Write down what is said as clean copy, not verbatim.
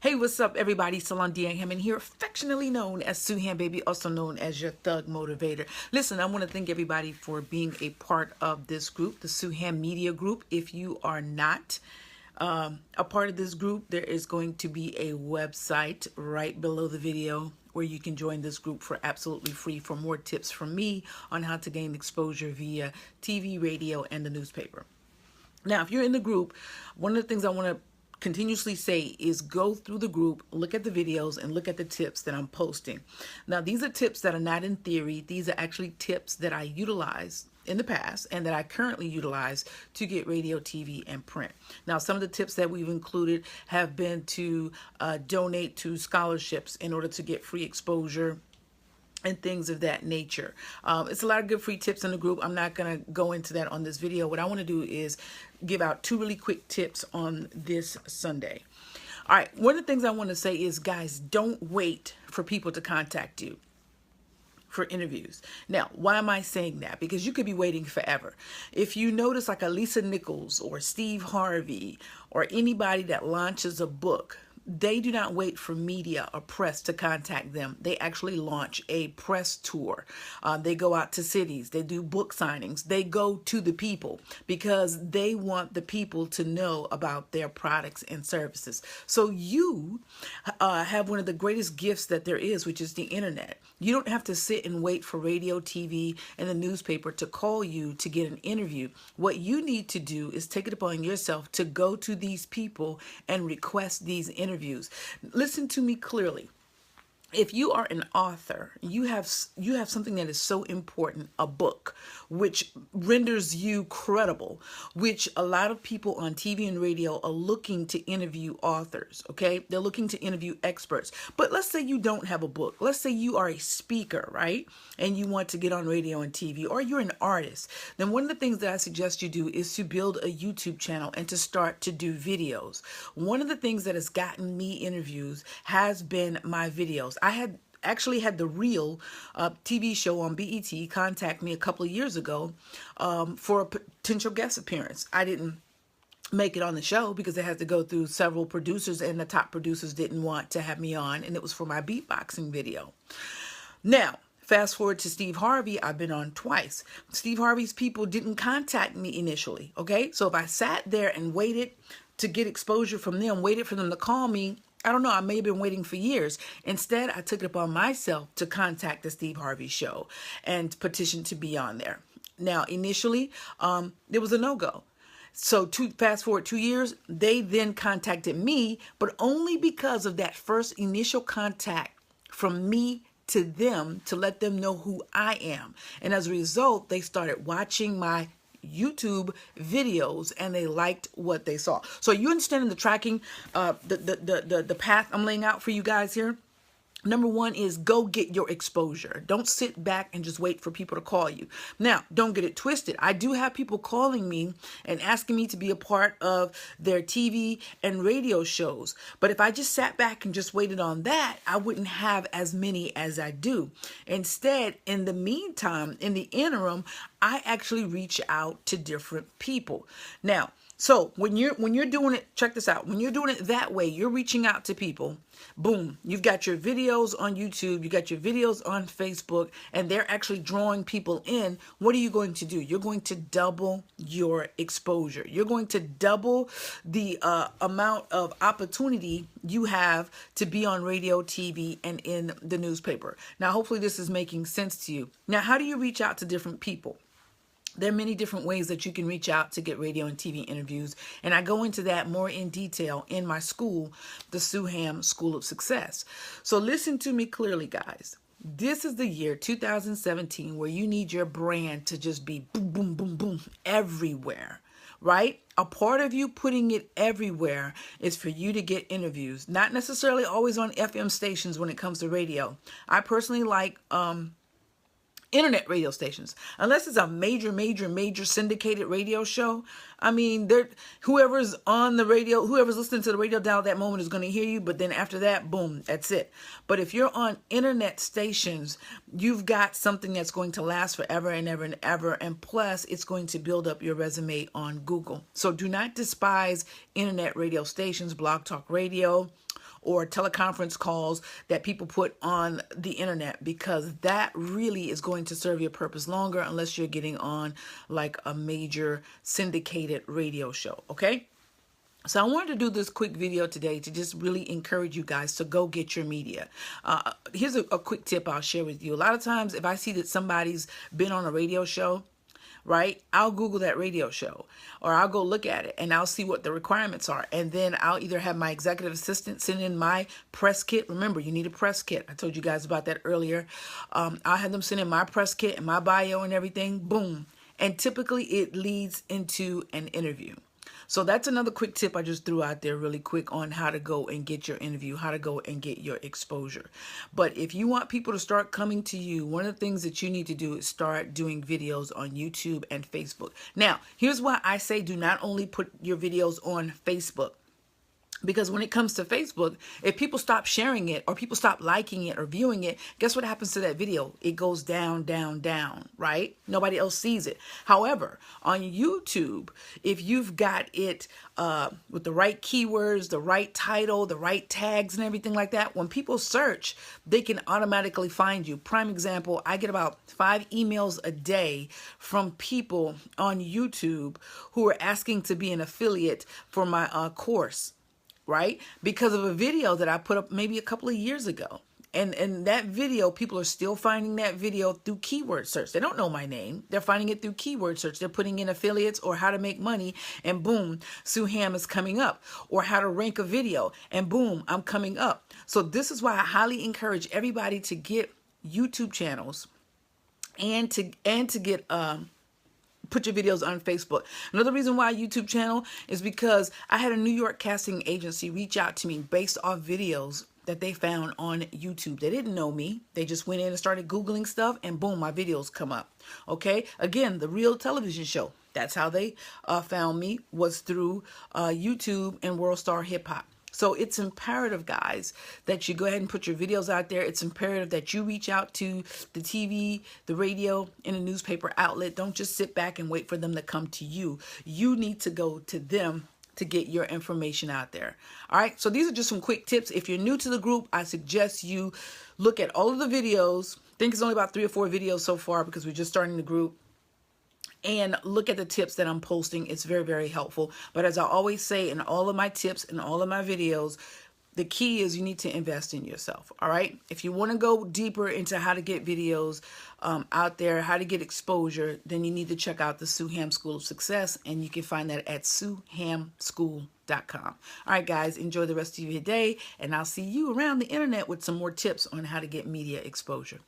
Hey, what's up, everybody? Salon Hammond here, affectionately known as Sueham, baby, also known as your thug motivator. Listen, I want to thank everybody for being a part of this group, the Sueham Media Group. If you are not a part of this group, there is going to be a website right below the video where you can join this group for absolutely free for more tips from me on how to gain exposure via TV, radio, and the newspaper. Now, if you're in the group, one of the things I want to continuously say is go through the group, look at the videos, and look at the tips that I'm posting. Now, these are tips that are not in theory. These are actually tips that I utilize in the past and that I currently utilize to get radio, TV, and print. Now, some of the tips that we've included have been to donate to scholarships in order to get free exposure and things of that nature. It's a lot of good free tips in the group. I'm not going to go into that on this video. What I want to do is give out two really quick tips on this Sunday. All right, one of the things I want to say is, guys, don't wait for people to contact you for interviews. Now, why am I saying that? Because you could be waiting forever. If you notice, like a Lisa Nichols or Steve Harvey or anybody that launches a book, they do not wait for media or press to contact them. They actually launch a press tour. They go out to cities. They do book signings. They go to the people because they want the people to know about their products and services. So you have one of the greatest gifts that there is, which is the internet. You don't have to sit and wait for radio, TV, and the newspaper to call you to get an interview. What you need to do is take it upon yourself to go to these people and request these interviews. Listen to me clearly. If you are an author, you have something that is so important, a book, which renders you credible, which a lot of people on TV and radio are looking to interview authors, okay? They're looking to interview experts. But let's say you don't have a book. Let's say you are a speaker, right? And you want to get on radio and TV, or you're an artist. Then one of the things that I suggest you do is to build a YouTube channel and to start to do videos. One of the things that has gotten me interviews has been my videos. I had actually had the Real TV show on BET contact me a couple of years ago for a potential guest appearance. I didn't make it on the show because it had to go through several producers, and the top producers didn't want to have me on, and it was for my beatboxing video. Now, fast forward to Steve Harvey, I've been on twice. Steve Harvey's people didn't contact me initially, okay? So if I sat there and waited to get exposure from them, waited for them to call me, I don't know, I may have been waiting for years. Instead, I took it upon myself to contact the Steve Harvey show and petition to be on there. Now, initially, there was a no-go. So fast forward 2 years, they then contacted me, but only because of that first initial contact from me to them to let them know who I am. And as a result, they started watching my YouTube videos and they liked what they saw. So you understand the tracking, the path I'm laying out for you guys here? Number one is go get your exposure. Don't sit back and just wait for people to call you. Now, don't get it twisted. I do have people calling me and asking me to be a part of their TV and radio shows. But if I just sat back and just waited on that, I wouldn't have as many as I do. Instead, in the meantime, in the interim, I actually reach out to different people. Now, so when you're doing it, check this out. When you're doing it that way, you're reaching out to people. Boom, you've got your videos on YouTube, you got your videos on Facebook, and they're actually drawing people in. What are you going to do? You're going to double your exposure. You're going to double the amount of opportunity you have to be on radio, TV, and in the newspaper. Now, hopefully this is making sense to you. Now, how do you reach out to different people? There are many different ways that you can reach out to get radio and TV interviews, and I go into that more in detail in my school, the Sueham School of Success. So listen to me clearly, guys. This is the year 2017 where you need your brand to just be boom, boom, boom, boom everywhere, right? A part of you putting it everywhere is for you to get interviews, not necessarily always on FM stations when it comes to radio. I personally like internet radio stations, unless it's a major syndicated radio show. I mean, whoever's on the radio, whoever's listening to the radio dial at that moment is going to hear you, but then after that, boom, that's it. But if you're on internet stations, you've got something that's going to last forever and ever and ever, and plus it's going to build up your resume on Google. So do not despise internet radio stations, Blog Talk Radio, or teleconference calls that people put on the internet, because that really is going to serve your purpose longer unless you're getting on like a major syndicated radio show, okay? So I wanted to do this quick video today to just really encourage you guys to go get your media. Here's a quick tip I'll share with you. A lot of times if I see that somebody's been on a radio show, right, I'll Google that radio show, or I'll go look at it and I'll see what the requirements are. And then I'll either have my executive assistant send in my press kit. Remember, you need a press kit. I told you guys about that earlier. I'll have them send in my press kit and my bio and everything. Boom. And typically it leads into an interview. So that's another quick tip I just threw out there really quick on how to go and get your interview, how to go and get your exposure. But if you want people to start coming to you, one of the things that you need to do is start doing videos on YouTube and Facebook. Now, here's why I say do not only put your videos on Facebook. Because when it comes to Facebook, if people stop sharing it or people stop liking it or viewing it, guess what happens to that video? It goes down, down, down, right? Nobody else sees it. However, on YouTube, if you've got it with the right keywords, the right title, the right tags and everything like that, when people search, they can automatically find you. Prime example, I get about 5 emails a day from people on YouTube who are asking to be an affiliate for my course. Right? Because of a video that I put up maybe a couple of years ago. And that video, people are still finding that video through keyword search. They don't know my name. They're finding it through keyword search. They're putting in affiliates or how to make money, and boom, Sueham is coming up. Or how to rank a video, and boom, I'm coming up. So this is why I highly encourage everybody to get YouTube channels and to get put your videos on Facebook. Another reason why YouTube channel is because I had a New York casting agency reach out to me based off videos that they found on YouTube. They didn't know me. They just went in and started Googling stuff, and boom, my videos come up. Okay. Again, the Real Television Show. That's how they found me, was through YouTube and World Star Hip Hop. So it's imperative, guys, that you go ahead and put your videos out there. It's imperative that you reach out to the TV, the radio, and the newspaper outlet. Don't just sit back and wait for them to come to you. You need to go to them to get your information out there. All right, so these are just some quick tips. If you're new to the group, I suggest you look at all of the videos. I think it's only about 3 or 4 videos so far because we're just starting the group. And look at the tips that I'm posting. It's very, very helpful. But as I always say in all of my tips and all of my videos, the key is you need to invest in yourself. All right. If you want to go deeper into how to get videos out there, how to get exposure, then you need to check out the Sueham School of Success. And you can find that at suehamschool.com. All right, guys, enjoy the rest of your day. And I'll see you around the internet with some more tips on how to get media exposure.